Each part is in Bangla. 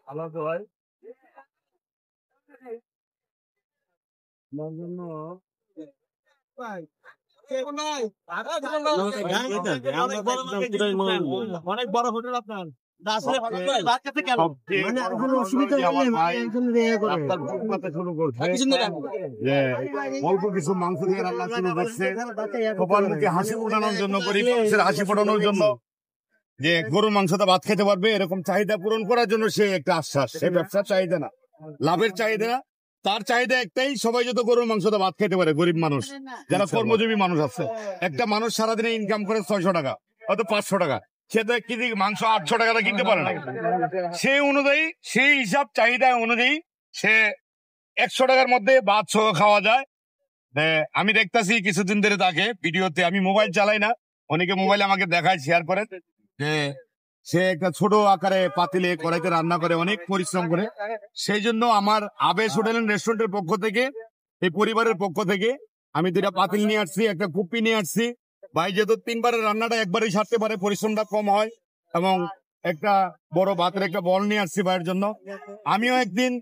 ভালো তো ভাই জন্য অনেক বড় হোটেল আপনার অল্প কিছু মাংস দিয়ে রান্না শুরু করছে সবার মুখে হাসি ফোটানোর জন্য, গরিব মানুষের হাসি ফোটানোর জন্য, যে গরুর মাংসটা ভাত খেতে পারবে এরকম চাহিদা পূরণ করার জন্য সে একটা আশ্বাস। সে ব্যবসার চাহিদা না, লাভের চাহিদা না, তার চাহিদা একটাই, সবাই যত গরুর মাংসটা ভাত খেতে পারে। গরিব মানুষ যারা কর্মজীবী মানুষ আছে, একটা মানুষ সারাদিনে ইনকাম করে 600 টাকা হয়তো 500 টাকা, সে তো কেজি মাংস 800 টাকা কিনতে পারে না। সেই অনুযায়ী সেই হিসাব চাহিদা অনুযায়ী সে 100 টাকার মধ্যে ভাত সহ খাওয়া যায়। আমি দেখতেছি কিছুদিন ধরে তাকে ভিডিওতে, আমি মোবাইল চালাই না, অনেকে মোবাইল আমাকে দেখায়, শেয়ার করেন, যে সে একটা ছোট আকারে পাতিলে কড়াইতে রান্না করে, অনেক পরিশ্রম করে। সেই জন্য আমার আবেশ হোটেল এন্ড রেস্টুরেন্টের পক্ষ থেকে, এই পরিবারের পক্ষ থেকে আমি 2টা পাতিল নিয়ে আসছি, একটা কুপি নিয়ে আসছি। ভাই যেহেতু 3বারের রান্নাটা একবারই সারতে পারে, পরিশ্রমটা কম হয়, এবং একটা বড় ভাতের একটা বল নিয়ে আসছি ভাইয়ের জন্য। আমিও একদিন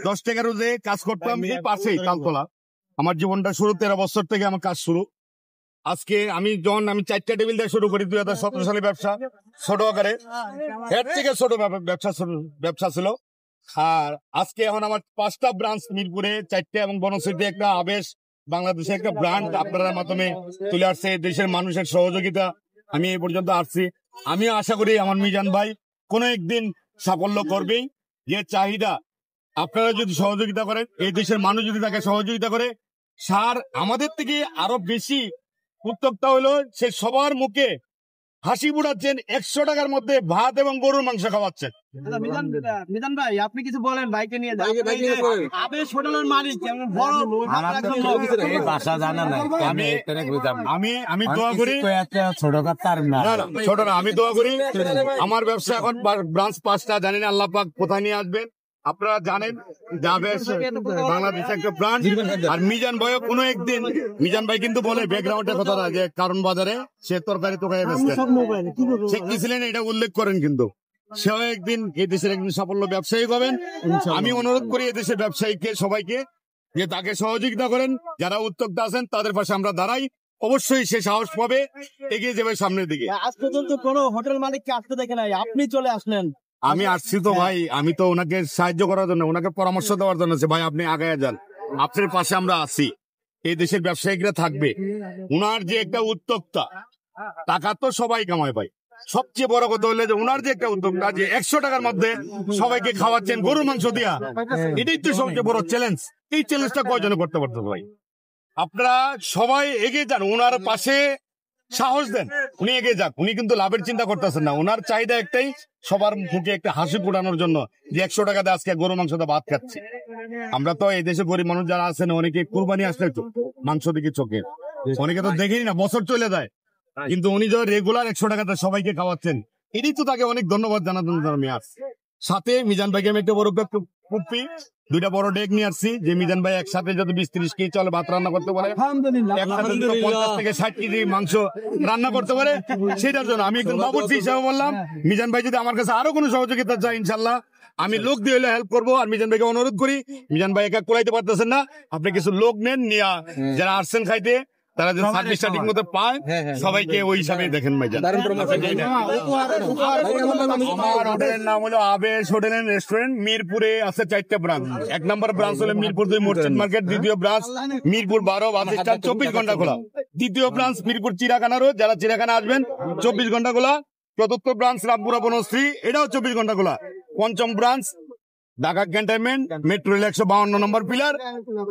10 টাকা রোজে কাজ করতাম এই পাশেই তালতলা। আমার জীবনটা শুরু 13 বছর থেকে আমার কাজ শুরু। আজকে আমি 4টা টেবিল দিয়ে শুরু করি 2017 সালে ব্যবসা, ছোট আকারে, এর থেকে ছোট ব্যবসা ছিল। আর আজকে এখন আমার 5টা ব্রাঞ্চ, মিরপুরে 4টা এবং বনশ্রীতে একটা, আবেশ বাংলাদেশে একটা ব্র্যান্ড আপনার মাধ্যমে তুলে আসছে। দেশের মানুষের সহযোগিতা আমি এই পর্যন্ত আসছি। আমি আশা করি আমার মিজান ভাই কোনো একদিন সাফল্য করবেই। যে চাহিদা আপনারা যদি সহযোগিতা করেন, এই দেশের মানুষ যদি তাকে সহযোগিতা করে, স্যার আমাদের থেকে আরো বেশি উদ্যোক্তা হলো সে সবার মুখে হাসি ফুটাচ্ছেন, 100 টাকার মধ্যে ভাত এবং গরুর মাংস খাওয়াচ্ছেন। মিজান ভাই আপনি কিছু বলেন, বাইকে নিয়ে আবেশ হোটেলের মালিক, আমি দোয়া করি, ছোট না, আমি দোয়া করি আমার ব্যবসা এখন ব্রাঞ্চ 5টা, জানি না আল্লাহ পাক কোথায় নিয়ে আসবেন। আপনারা জানেন বাংলাদেশ একটা ব্রান্ড। আর মিজান ভাইও কোনো একদিন, মিজান ভাই কিন্তু বলে ব্যাকগ্রাউন্ডের কথাটা, যে কারণ বাজারে সে তরকারি তোকাই বেচতেন, সে কি ছিলেন এটা উল্লেখ করেন, কিন্তু সেও একদিন এই দেশের একদিন সাফল্য ব্যবসায়ী হবেন। আমি অনুরোধ করি এদেশের ব্যবসায়ীকে সবাইকে যে তাকে সহযোগিতা করেন, যারা উদ্যোক্তা আছেন তাদের পাশে আমরা দাঁড়াই, অবশ্যই সে সাহস পাবে, এগিয়ে যাবে সামনের দিকে। আজ পর্যন্ত কোনো হোটেল মালিককে আসতে দেখে নাই, আপনি চলে আসলেন। আমি আসছি তো ভাই, আমি তো ওনাকে সাহায্য করার জন্য, ওনাকে পরামর্শ দেওয়ার জন্য, ভাই আপনি আগায় যান, আপনার পাশে আমরা আছি, এই দেশের ব্যবসায়িকরা থাকবে। উনার যে একটা উদ্যোক্তা, টাকা তো সবাই কামায় ভাই, সবচেয়ে বড় কথা হলো যে উনার যে একটা উদ্যোক্তা, যে 100 টাকার মধ্যে সবাইকে খাওয়াচ্ছেন গরুর মাংস দিয়া, এটাই তো সবচেয়ে বড় চ্যালেঞ্জ। এই চ্যালেঞ্জটা কয়জনে করতে পারতো ভাই? আপনারা সবাই এগিয়ে যান, উনার পাশে সাহস দেন, উনি এগিয়ে যাক। উনি কিন্তু লাভের চিন্তা করতেছেন না, ওনার চাহিদা একটাই, সবার মুখে একটা হাসি ফোটানোর জন্য, যে 100 টাকাতে আজকে গরু মাংসটা ভাত খাচ্ছি। আমরা তো এই দেশে গরিব মানুষ যারা আছেন, অনেকে কুরবানি আসলে মাংস দিকে চোখে, অনেকে তো দেখেনি না, বছর চলে যায়, কিন্তু উনি যখন রেগুলার 100 টাকাতে সবাইকে খাওয়াচ্ছেন, এটাই তো তাকে অনেক ধন্যবাদ জানানোর জন্য আমি আসছি। সাথে মিজান ভাইকে আমি একটা বড় কুপি, 2টা বড় ডেক নিয়ে আসছি, যে মিজান ভাই একসাথে যদি 20-30 কেজি চলে ভাত রান্না করতে পারে, একসাথে 50 থেকে 60 কেজি মাংস রান্না করতে পারে, সেটার জন্য আমি একদম বাবুর্চি হিসাবে বললাম, মিজান ভাই যদি আমার কাছে আরো কোনো সহযোগিতা চায় ইনশাল্লাহ আমি লোক দিয়ে হলে হেল্প করবো। আর মিজান ভাইকে অনুরোধ করি, মিজান ভাই একা করাইতে পারতেছেন না, আপনি কিছু লোক নেন, নিয়ে যারা আসছেন খাইতে, তারা যদি সার্ভিসটা ঠিক মতো পায়, সবাইকে ওই হিসাবে দেখেন ভাই। আমার হোটেলের নাম হলো আবেশ হোটেল এন্ড রেস্টুরেন্ট, মিরপুরে আছে 4টা ব্রাঞ্চ। 1 নম্বর ব্রাঞ্চ হলো মিরপুর 2 মসজিদ মার্কেট, দ্বিতীয় ব্রাঞ্চ মিরপুর 12 বাস স্ট্যান্ড, 24 ঘন্টা খোলা। তৃতীয় ব্রাঞ্চ মিরপুর চিড়াখানা রোড, যারা চিড়াখানা আসবেন 24 ঘন্টা খোলা। চতুর্থ ব্রাঞ্চ রামপুরা বনশ্রী, এটাও 24 ঘন্টা খোলা। পঞ্চম branch Dhaka cantonment, metro rail 152 নম্বর পিলার।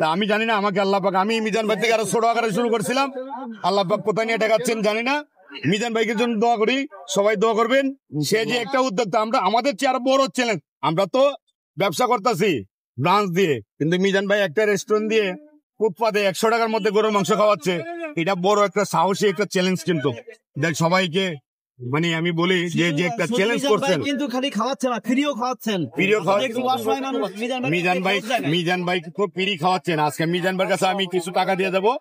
তা আমি জানি না, আমাকে আল্লাহ পাক, আমি মিজান ভাই থেকে আরো ছোট আকারে শুরু করছিলাম, আল্লাহ পাক কোথায় নিয়ে ঠেকাচ্ছেন জানি না। মিজান ভাইকে জন্য দোয়া করি, সবাই দোয়া করবেন। সে যে একটা উদ্যোক্তা, আমরা আমাদের চেয়ে আরো বড় চ্যালেঞ্জ, আমরা তো ব্যবসা করতেছি ব্রাঞ্চ দিয়ে, কিন্তু মিজান ভাই একটা রেস্টুরেন্ট দিয়ে ফুটপাতে 100 টাকার মধ্যে গরুর মাংস খাওয়াচ্ছে, এটা বড় একটা সাহসী একটা চ্যালেঞ্জ। কিন্তু দেখ সবাইকে, মানে আমি বলি যে একটা চ্যালেঞ্জ করছেন, কিন্তু খালি খাওয়াচ্ছে না, ফ্রিও খাওয়াচ্ছেন, মিজান ভাই খুব ফ্রি খাওয়াচ্ছেন। আজকে মিজান ভাইয়ের কাছে আমি কিছু টাকা দিয়ে দেবো,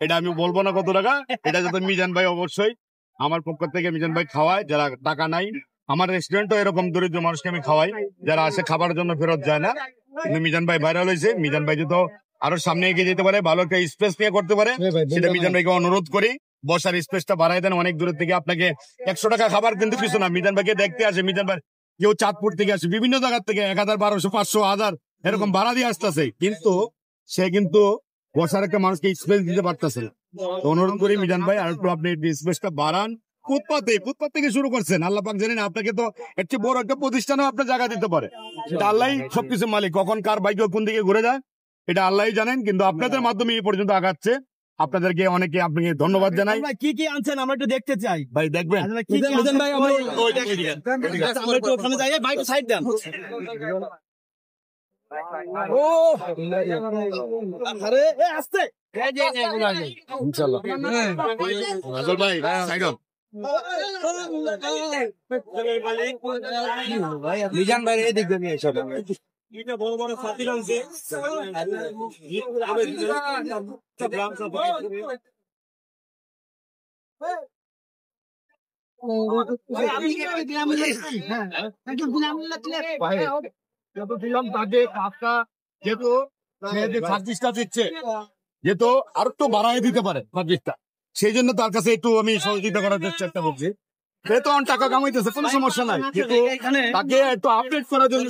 এটা আমি বলবো না কত টাকা, এটা যাতে মিজান ভাই অবশ্যই আমার পক্ষ থেকে মিজান ভাই খাওয়ায়, যারা টাকা নাই আমার রেস্টুরেন্টও এরকম দরিদ্র মানুষকে আমি খাওয়াই, যারা আসে খাবার জন্য ফেরত যায় না। কিন্তু মিজান ভাই ভাইরাল হয়েছে, মিজান ভাই যদি আরো সামনে এগিয়ে যেতে পারে, ভালো একটা স্পেস নিয়ে করতে পারে, সেটা মিজান ভাইকে অনুরোধ করি বসার স্পেসটা বাড়াই দেন। অনেক দূরের থেকে আপনাকে 100 টাকা খাবার কিন্তু কিছু না, মিজান ভাইকে দেখতে আসে। মিজান ভাই কেউ চাঁদপুর থেকে আসে, বিভিন্ন জায়গার থেকে 1000, 1200, 500, 1000 এরকম ভাড়া দিয়ে আসতেছে, কিন্তু সে কিন্তু বসার একটা মানুষকে স্পেস দিতে পারতেছে না। তো অনুরোধ করি মিজান ভাই আর একটু আপনি স্পেসটা বাড়ান। ফুটপাত থেকে শুরু করছেন, আল্লাহ পাক জানেন আপনাকে তো এর চেয়ে বড় একটা প্রতিষ্ঠানও আপনার জায়গা দিতে পারে। এটা আল্লাহ সবকিছু মালিক, কখন কার বাইক কোন দিকে ঘুরে যায় এটা আল্লাহই জানেন, কিন্তু আপনাদের মাধ্যমে এই পর্যন্ত আগাচ্ছে। আপনাদেরকে অনেকে আপনাকে ধন্যবাদ জানাই। কি কি আনছেন আমরা একটু দেখতে চাই ভাই দেখবেন ভাই, আমরা একটু ওখানে যাই, বাইক সাইড দেন। ও আরে আস্তে ইনশাআল্লাহ আজল ভাই সাইড অন। মিজান ভাই এই দিক দিয়ে এসো। এটা বড় বড় ফাতিল আছে। যেহেতু সার্ভিসটা দিচ্ছে, যেহেতু আর একটু বাড়াই দিতে পারে সার্ভিসটা, সেই জন্য তার কাছে একটু আমি সহযোগিতা করার চেষ্টা করছি। সে তো টাকা কামাইতেছে, কোনো সমস্যা নাই, কিন্তু তাকে একটু আপডেট করার জন্য